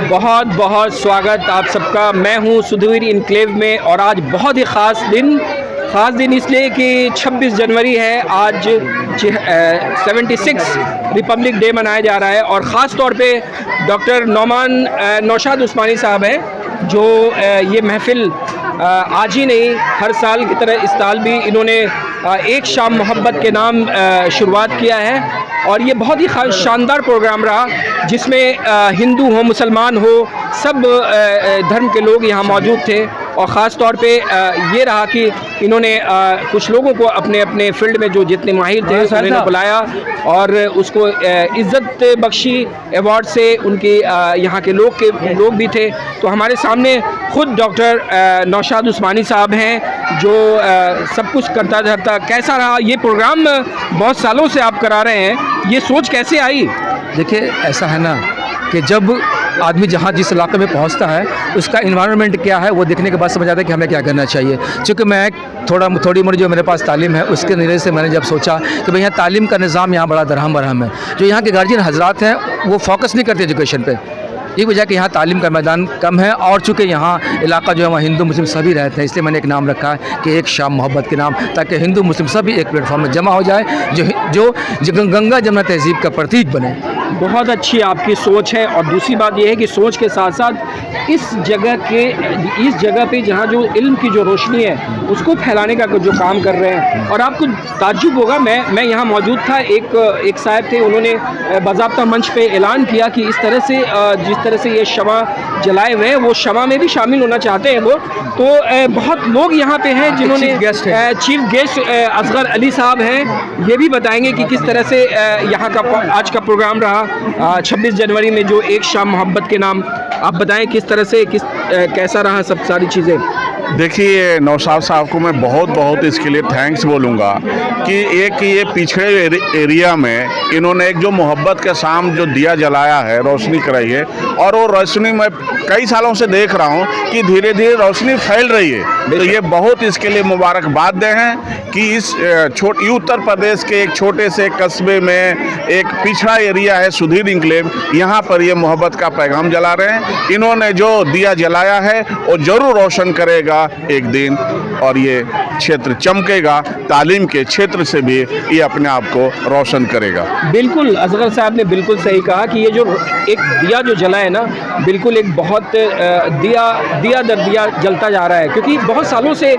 बहुत बहुत स्वागत आप सबका। मैं हूं सुधीर इनक्लेव में और आज बहुत ही ख़ास दिन इसलिए कि 26 जनवरी है। आज 76 रिपब्लिक डे मनाया जा रहा है और ख़ास तौर पे डॉक्टर नौशाद उस्मानी साहब हैं जो ये महफ़िल आज ही नहीं हर साल की तरह इस साल भी इन्होंने एक शाम मोहब्बत के नाम शुरुआत किया है और ये बहुत ही शानदार प्रोग्राम रहा जिसमें हिंदू हो मुसलमान हो सब धर्म के लोग यहाँ मौजूद थे। और ख़ास तौर पे ये रहा कि इन्होंने कुछ लोगों को अपने अपने फील्ड में जो जितने माहिर थे उन्हें बुलाया और उसको इज़्ज़त बख्शी अवार्ड से। उनकी यहाँ के लोग भी थे। तो हमारे सामने ख़ुद डॉक्टर नौशाद उस्मानी साहब हैं जो सब कुछ करता धरता। कैसा रहा ये प्रोग्राम? बहुत सालों से आप करा रहे हैं, ये सोच कैसे आई? देखिए, ऐसा है ना कि जब आदमी जहाँ जिस इलाके में पहुँचता है उसका इन्वायरमेंट क्या है वो देखने के बाद समझ आता है कि हमें क्या करना चाहिए। क्योंकि मैं थोड़ी मोड़ी जो मेरे पास तालीम है उसके नज़रिए से मैंने जब सोचा कि भाई यहाँ तालीम का निज़ाम यहाँ बड़ा दरहम बरहम है। जो यहाँ के गार्जियन हजरात हैं वो फोकस नहीं करते एजुकेशन पे, ये वजह कि यहाँ तालीम का मैदान कम है और चूँकि यहाँ इलाका जो है वहाँ हिंदू मुस्लिम सभी रहते हैं, इसलिए मैंने एक नाम रखा है कि एक शाम मोहब्बत के नाम, ताकि हिंदू मुस्लिम सभी एक प्लेटफॉर्म में जमा हो जाए जो गंगा जमुना तहजीब का प्रतीक बने। बहुत अच्छी आपकी सोच है। और दूसरी बात यह है कि सोच के साथ साथ इस जगह पे जहाँ जो इल्म की जो रोशनी है उसको फैलाने का जो काम कर रहे हैं। और आपको ताज्जुब होगा, मैं यहाँ मौजूद था, एक साहब थे, उन्होंने बाज़ाब्ता मंच पे ऐलान किया कि इस तरह से जिस तरह से ये शमा जलाए हुए हैं वो शमा में भी शामिल होना चाहते हैं वो। तो बहुत लोग यहाँ पे हैं जिन्होंने चीफ गेस्ट असगर अली साहब हैं, ये भी बताएंगे कि किस तरह से यहाँ का आज का प्रोग्राम रहा 26 जनवरी में जो एक शाम मोहब्बत के नाम। आप बताएं किस तरह से कैसा रहा सब सारी चीज़ें। देखिए, नौशाद साहब को मैं बहुत इसके लिए थैंक्स बोलूँगा कि एक ये पिछड़े एरिया में इन्होंने एक जो मोहब्बत का शाम जो दिया जलाया है, रोशनी कराई है। और वो रोशनी मैं कई सालों से देख रहा हूँ कि धीरे धीरे रोशनी फैल रही है। तो ये बहुत इसके लिए मुबारकबाद हैं कि इस उत्तर प्रदेश के एक छोटे से कस्बे में एक पिछड़ा एरिया है सुधीर इनक्लेव, यहाँ पर ये मोहब्बत का पैगाम जला रहे हैं। इन्होंने जो दिया जलाया है वो ज़रूर रोशन करेगा एक दिन और ये क्षेत्र चमकेगा। तालीम के क्षेत्र से भी ये अपने आप को रोशन करेगा। बिल्कुल, असगर साहब ने बिल्कुल सही कहा कि ये जो एक दिया जो जला है ना, बिल्कुल एक बहुत दिया दर दिया जलता जा रहा है। क्योंकि बहुत सालों से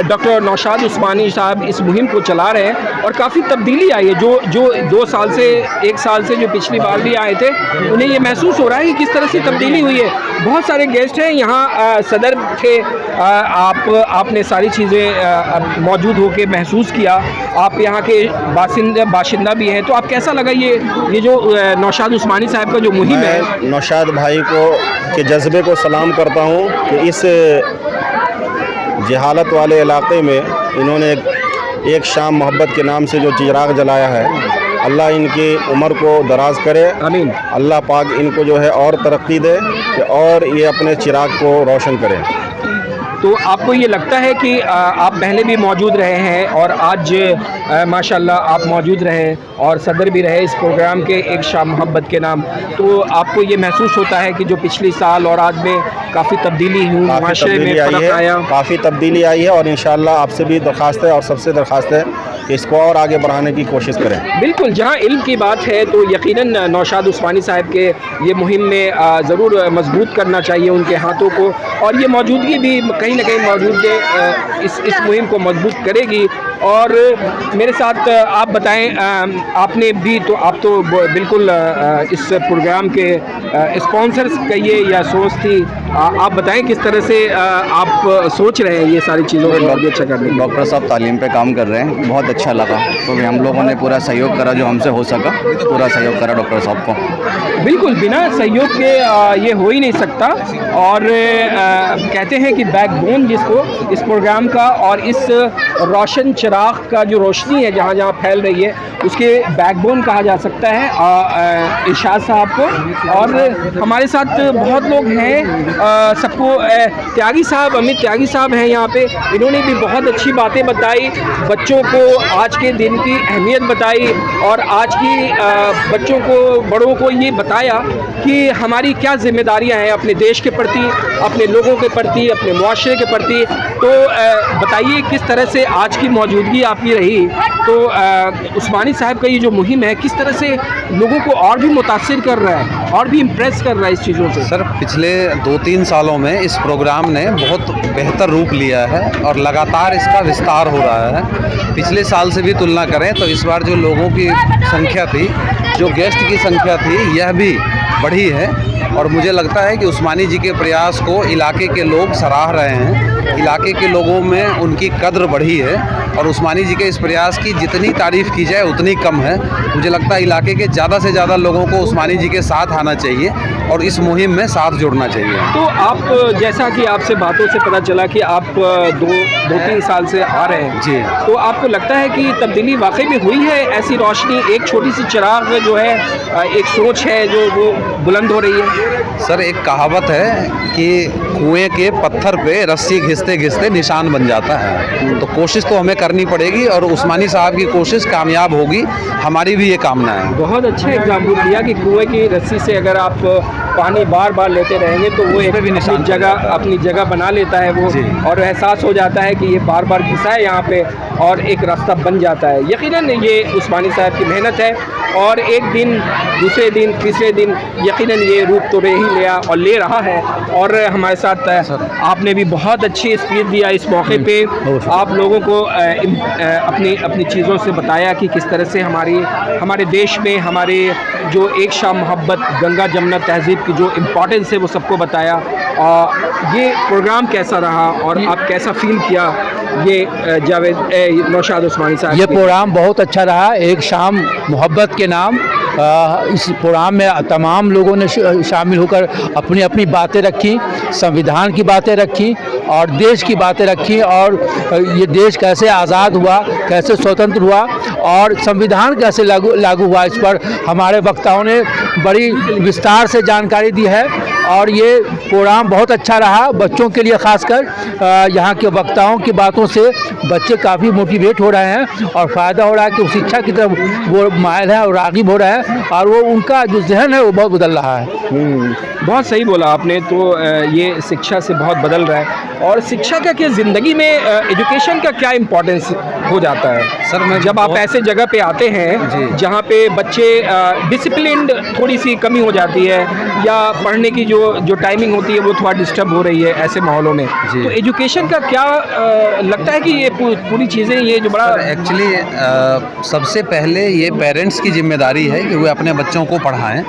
डॉक्टर नौशाद उस्मानी साहब इस मुहिम को चला रहे हैं और काफ़ी तब्दीली आई है। जो 2 साल से 1 साल से जो पिछली बार भी आए थे उन्हें ये महसूस हो रहा है कि किस तरह से तब्दीली हुई है। बहुत सारे गेस्ट हैं यहाँ, सदर थे, आपने सारी चीज़ें मौजूद होकर महसूस किया। आप यहाँ के बाशिंदा भी हैं, तो आप कैसा लगा ये जो नौशाद उस्मानी साहब का जो मुहिम है? नौशाद भाई के जज्बे को सलाम करता हूँ कि इस जहालत वाले इलाके में इन्होंने एक शाम मोहब्बत के नाम से जो चिराग जलाया है, अल्लाह इनकी उम्र को दराज करे, आमीन। अल्लाह पाक इनको जो है और तरक्की दे कि और ये अपने चिराग को रोशन करें। तो आपको ये लगता है कि आप पहले भी मौजूद रहे हैं और आज माशाल्लाह आप मौजूद रहे और सदर भी रहे इस प्रोग्राम के एक शाम मोहब्बत के नाम, तो आपको ये महसूस होता है कि जो पिछले साल और आज में काफ़ी तब्दीली हुई, माशरे में फ़र्क आया? काफ़ी तब्दीली आई है और इंशाअल्लाह आपसे भी दरख्वास्त है और सबसे दरख्वास्त है कि इसको और आगे बढ़ाने की कोशिश करें। बिल्कुल, जहाँ इल्म की बात है तो यकीनन नौशाद उस्मानी साहब के ये मुहिम में ज़रूर मजबूत करना चाहिए उनके हाथों को। और ये मौजूदगी भी कहीं ना कहीं मौजूद इस मुहिम को मजबूत करेगी। और मेरे साथ आप बताएं, आपने भी तो आप तो बिल्कुल इस प्रोग्राम के स्पॉन्सर्स कहिए या सोच थी, आप बताएं किस तरह से आप सोच रहे हैं ये सारी चीज़ों को अच्छा करने। डॉक्टर साहब तालीम पे काम कर रहे हैं, बहुत अच्छा लगा। तो हम लोगों ने पूरा सहयोग करा, जो हमसे हो सका पूरा सहयोग करा डॉक्टर साहब को। बिल्कुल, बिना सहयोग के ये हो ही नहीं सकता। और कहते हैं कि बैकबोन जिसको इस प्रोग्राम का और इस रोशन चिराग का जो रोशनी है जहाँ जहाँ फैल रही है उसके बैकबोन कहा जा सकता है इरशाद साहब को। और हमारे साथ बहुत लोग हैं, सबको त्यागी साहब, अमित त्यागी साहब हैं यहाँ पे। इन्होंने भी बहुत अच्छी बातें बताई, बच्चों को आज के दिन की अहमियत बताई और आज की बच्चों को, बड़ों को ये बताया कि हमारी क्या जिम्मेदारियां हैं अपने देश के प्रति, अपने लोगों के प्रति, अपने मुआशरे के प्रति। तो बताइए किस तरह से आज की मौजूदगी आपकी रही। तो उस्मानी साहब का ये जो मुहिम है किस तरह से लोगों को और भी मुतासिर कर रहा है और भी इम्प्रेस कर रहा है इस चीज़ों से? सर, पिछले 2-3 सालों में इस प्रोग्राम ने बहुत बेहतर रूप लिया है और लगातार इसका विस्तार हो रहा है। पिछले साल से भी तुलना करें तो इस बार जो लोगों की संख्या थी, जो गेस्ट की संख्या थी, यह भी बढ़ी है और मुझे लगता है कि उस्मानी जी के प्रयास को इलाके के लोग सराह रहे हैं। इलाके के लोगों में उनकी कद्र बढ़ी है और उस्मानी जी के इस प्रयास की जितनी तारीफ़ की जाए उतनी कम है। मुझे लगता है इलाके के ज़्यादा से ज़्यादा लोगों को उस्मानी जी के साथ आना चाहिए और इस मुहिम में साथ जुड़ना चाहिए। तो आप, जैसा कि आपसे बातों से पता चला कि आप 2-3 साल से आ रहे हैं जी, तो आपको लगता है कि तब्दीली वाकई में हुई है? ऐसी रोशनी, एक छोटी सी चिराग जो है, एक सोच है जो वो बुलंद हो रही है? सर, एक कहावत है कि कुएं के पत्थर पे रस्सी घिसते घिसते निशान बन जाता है। तो कोशिश तो हमें करनी पड़ेगी और उस्मानी साहब की कोशिश कामयाब होगी, हमारी भी ये कामना है। बहुत अच्छा एग्जाम्पल दिया कि कुएं की रस्सी से अगर आप पानी बार बार लेते रहेंगे तो वो एक अपनी जगह बना लेता है वो, और एहसास हो जाता है कि ये बार बार घिसा है यहाँ पे और एक रास्ता बन जाता है। यकीनन ये उस्मानी साहब की मेहनत है और एक दिन, दूसरे दिन, तीसरे दिन यकीनन ये रूप तो ले ही लिया और ले रहा है। और हमारे साथ आपने भी बहुत अच्छी स्पीच दिया इस मौके पे, आप लोगों को अपनी चीज़ों से बताया कि किस तरह से हमारे देश में हमारे जो एक शाम मोहब्बत, गंगा जमुना तहज़ीब की जो इम्पोर्टेंस है वो सबको बताया। ये प्रोग्राम कैसा रहा और आप कैसा फील किया ये जावेद नौशाद उस्मानी साहब? ये प्रोग्राम बहुत अच्छा रहा। एक शाम मोहब्बत के नाम इस प्रोग्राम में तमाम लोगों ने शामिल होकर अपनी अपनी बातें रखी, संविधान की बातें रखी और देश की बातें रखी और ये देश कैसे आज़ाद हुआ, कैसे स्वतंत्र हुआ और संविधान कैसे लागू हुआ, इस पर हमारे वक्ताओं ने बड़ी विस्तार से जानकारी दी है। और ये प्रोग्राम बहुत अच्छा रहा बच्चों के लिए, ख़ासकर यहाँ के वक्ताओं की बातों से बच्चे काफ़ी मोटिवेट हो रहे हैं और फ़ायदा हो रहा है कि शिक्षा की तरफ वो मायल है और राग़िब हो रहा है और वो उनका जो जहन है वो बहुत बदल रहा है। बहुत सही बोला आपने। तो ये शिक्षा से बहुत बदल रहा है। और शिक्षा का क्या ज़िंदगी में एजुकेशन का क्या इम्पोर्टेंस हो जाता है? सर, जब आप ऐसे जगह पे आते हैं जहाँ पे बच्चे डिसिप्लिन्ड थोड़ी सी कमी हो जाती है या पढ़ने की जो टाइमिंग होती है वो थोड़ा डिस्टर्ब हो रही है ऐसे माहौलों में, तो एजुकेशन का क्या लगता है कि ये पूरी चीज़ें, ये जो बड़ा एक्चुअली सबसे पहले ये पेरेंट्स की जिम्मेदारी है कि वे अपने बच्चों को पढ़ाएं,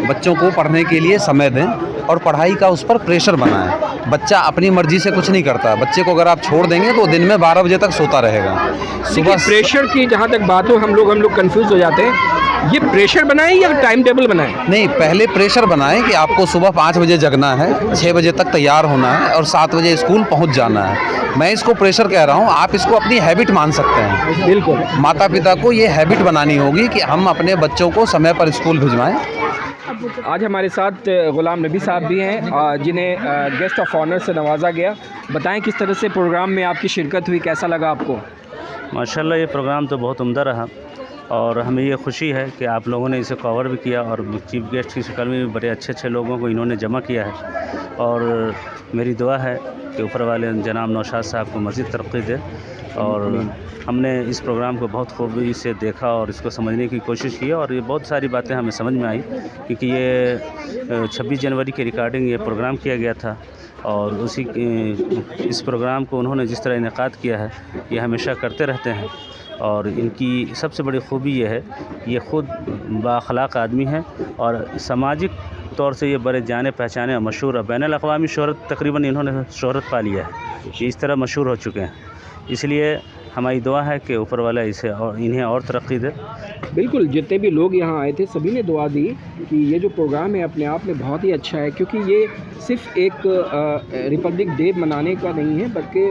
बच्चों को पढ़ने के लिए समय दें और पढ़ाई का उस पर प्रेशर बनाएं। बच्चा अपनी मर्जी से कुछ नहीं करता। बच्चे को अगर आप छोड़ देंगे तो दिन में 12 बजे तक सोता रहेगा। सुबह प्रेशर की जहाँ तक बात हो, हम लोग कंफ्यूज हो जाते हैं। ये प्रेशर बनाएं या टाइम टेबल बनाएं? नहीं, पहले प्रेशर बनाएं कि आपको सुबह 5 बजे जगना है, 6 बजे तक तैयार होना है और 7 बजे स्कूल पहुंच जाना है। मैं इसको प्रेशर कह रहा हूं, आप इसको अपनी हैबिट मान सकते हैं। बिल्कुल, माता पिता को ये हैबिट बनानी होगी कि हम अपने बच्चों को समय पर स्कूल भिजवाएं। आज हमारे साथ गुलाम नबी साहब भी हैं जिन्हें गेस्ट ऑफ ऑनर से नवाजा गया। बताएं किस तरह से प्रोग्राम में आपकी शिरकत हुई, कैसा लगा आपको? माशाल्लाह, ये प्रोग्राम तो बहुत उम्दा रहा और हमें ये खुशी है कि आप लोगों ने इसे कवर भी किया और चीफ गेस्ट की शक्ल में भी बड़े अच्छे लोगों को इन्होंने जमा किया है। और मेरी दुआ है कि ऊपर वाले जनाब नौशाद साहब को मज़ीद तरक्की दे। और हमने इस प्रोग्राम को बहुत खूबी से देखा और इसको समझने की कोशिश की और ये बहुत सारी बातें हमें समझ में आई, क्योंकि ये 26 जनवरी की रिकॉर्डिंग ये प्रोग्राम किया गया था और इस प्रोग्राम को उन्होंने जिस तरह इनेकाद किया है ये हमेशा करते रहते हैं। और इनकी सबसे बड़ी खूबी ये है, ये ख़ुद बाअखलाक आदमी हैं और सामाजिक तौर से ये बड़े जाने पहचाने और मशहूर और बैनुल-अक़वामी शोहरत तकरीबन इन्होंने शोहरत पा लिया है। ये इस तरह मशहूर हो चुके हैं। इसलिए हमारी दुआ है कि ऊपर वाला इसे और इन्हें और तरक्की दे। बिल्कुल, जितने भी लोग यहाँ आए थे सभी ने दुआ दी कि ये जो प्रोग्राम है अपने आप में बहुत ही अच्छा है, क्योंकि ये सिर्फ एक रिपब्लिक डे मनाने का नहीं है, बल्कि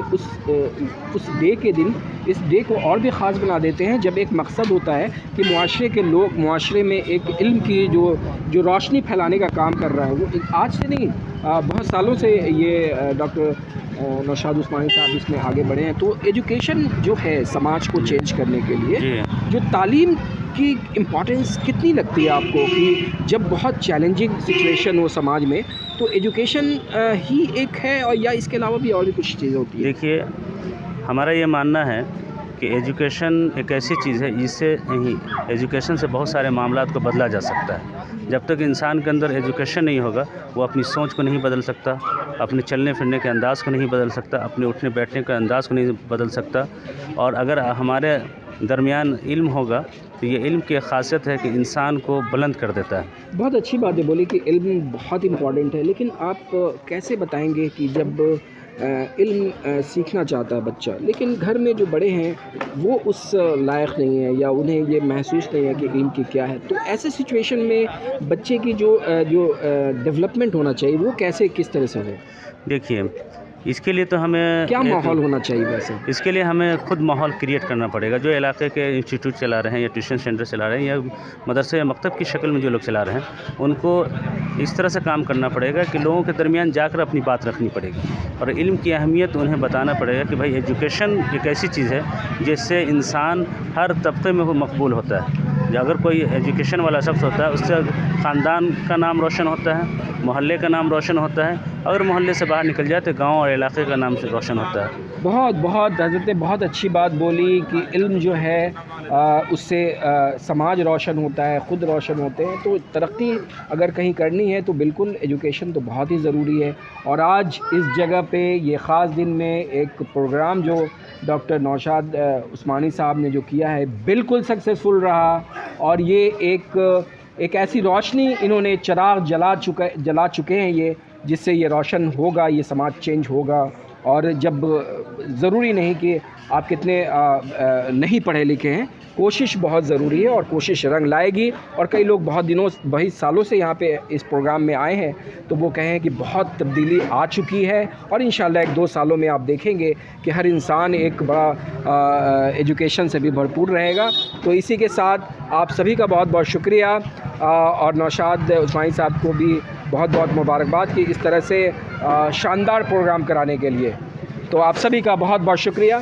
उस डे के दिन इस डे को और भी ख़ास बना देते हैं जब एक मकसद होता है कि मुआशरे के लोग मुआशरे में एक इल्म की जो रोशनी फैलाने का काम कर रहा है। वो आज से नहीं, बहुत सालों से ये डॉक्टर नौशाद उस्मानी साहब इसमें आगे बढ़े हैं। तो एजुकेशन जो है समाज को चेंज करने के लिए, जो तालीम की इम्पॉर्टेंस कितनी लगती है आपको कि जब बहुत चैलेंजिंग सिचुएशन हो समाज में तो एजुकेशन ही एक है, और या इसके अलावा भी और भी कुछ चीज़ें होती है? देखिए, हमारा ये मानना है कि एजुकेशन एक ऐसी चीज़ है जिससे एजुकेशन से बहुत सारे मामलात को बदला जा सकता है। जब तक इंसान के अंदर एजुकेशन नहीं होगा वो अपनी सोच को नहीं बदल सकता, अपने चलने फिरने के अंदाज़ को नहीं बदल सकता, अपने उठने बैठने के अंदाज़ को नहीं बदल सकता। और अगर हमारे दरमियान इल्म होगा तो ये इल्म की ख़ासियत है कि इंसान को बुलंद कर देता है। बहुत अच्छी बात है बोली कि इल्म बहुत इम्पॉर्टेंट है, लेकिन आप कैसे बताएंगे कि जब इल्म सीखना चाहता है बच्चा, लेकिन घर में जो बड़े हैं वो उस लायक नहीं है या उन्हें ये महसूस नहीं है कि इल्म की क्या है, तो ऐसे सिचुएशन में बच्चे की जो डेवलपमेंट होना चाहिए वो कैसे किस तरह से हो? देखिए, इसके लिए तो हमें क्या माहौल होना चाहिए वैसे? इसके लिए हमें खुद माहौल क्रिएट करना पड़ेगा। जो इलाके के इंस्टीट्यूट चला रहे हैं या ट्यूशन सेंटर चला रहे हैं या मदरसे या मकतब की शक्ल में जो लोग चला रहे हैं, उनको इस तरह से काम करना पड़ेगा कि लोगों के दरमियान जाकर अपनी बात रखनी पड़ेगी और इल्म की अहमियत उन्हें बताना पड़ेगा कि भाई एजुकेशन एक ऐसी चीज़ है जिससे इंसान हर तबके में वो मकबूल होता है। अगर कोई एजुकेशन वाला शख्स होता है उससे ख़ानदान का नाम रोशन होता है, मोहल्ले का नाम रोशन होता है, अगर मोहल्ले से बाहर निकल जाए तो गाँव और इलाके का नाम से रोशन होता है। बहुत हज़रत ने बहुत अच्छी बात बोली कि इल्म जो है उससे समाज रोशन होता है, ख़ुद रोशन होते हैं। तो तरक्की अगर कहीं करनी है तो बिल्कुल एजुकेशन तो बहुत ही ज़रूरी है। और आज इस जगह पे ये ख़ास दिन में एक प्रोग्राम जो डॉक्टर नौशाद उस्मानी साहब ने जो किया है बिल्कुल सक्सेसफुल रहा, और ये एक ऐसी रोशनी इन्होंने चिराग जला चुके हैं ये, जिससे ये रोशन होगा, ये समाज चेंज होगा। और जब ज़रूरी नहीं कि आप कितने नहीं पढ़े लिखे हैं, कोशिश बहुत ज़रूरी है और कोशिश रंग लाएगी। और कई लोग बहुत दिनों वही सालों से यहाँ पे इस प्रोग्राम में आए हैं तो वो कहें कि बहुत तब्दीली आ चुकी है, और इंशाल्लाह 1-2 सालों में आप देखेंगे कि हर इंसान एक बड़ा एजुकेशन से भी भरपूर रहेगा। तो इसी के साथ आप सभी का बहुत बहुत शुक्रिया, और नौशाद उस्मानी साहब को भी बहुत बहुत मुबारकबाद कि इस तरह से शानदार प्रोग्राम कराने के लिए। तो आप सभी का बहुत बहुत शुक्रिया।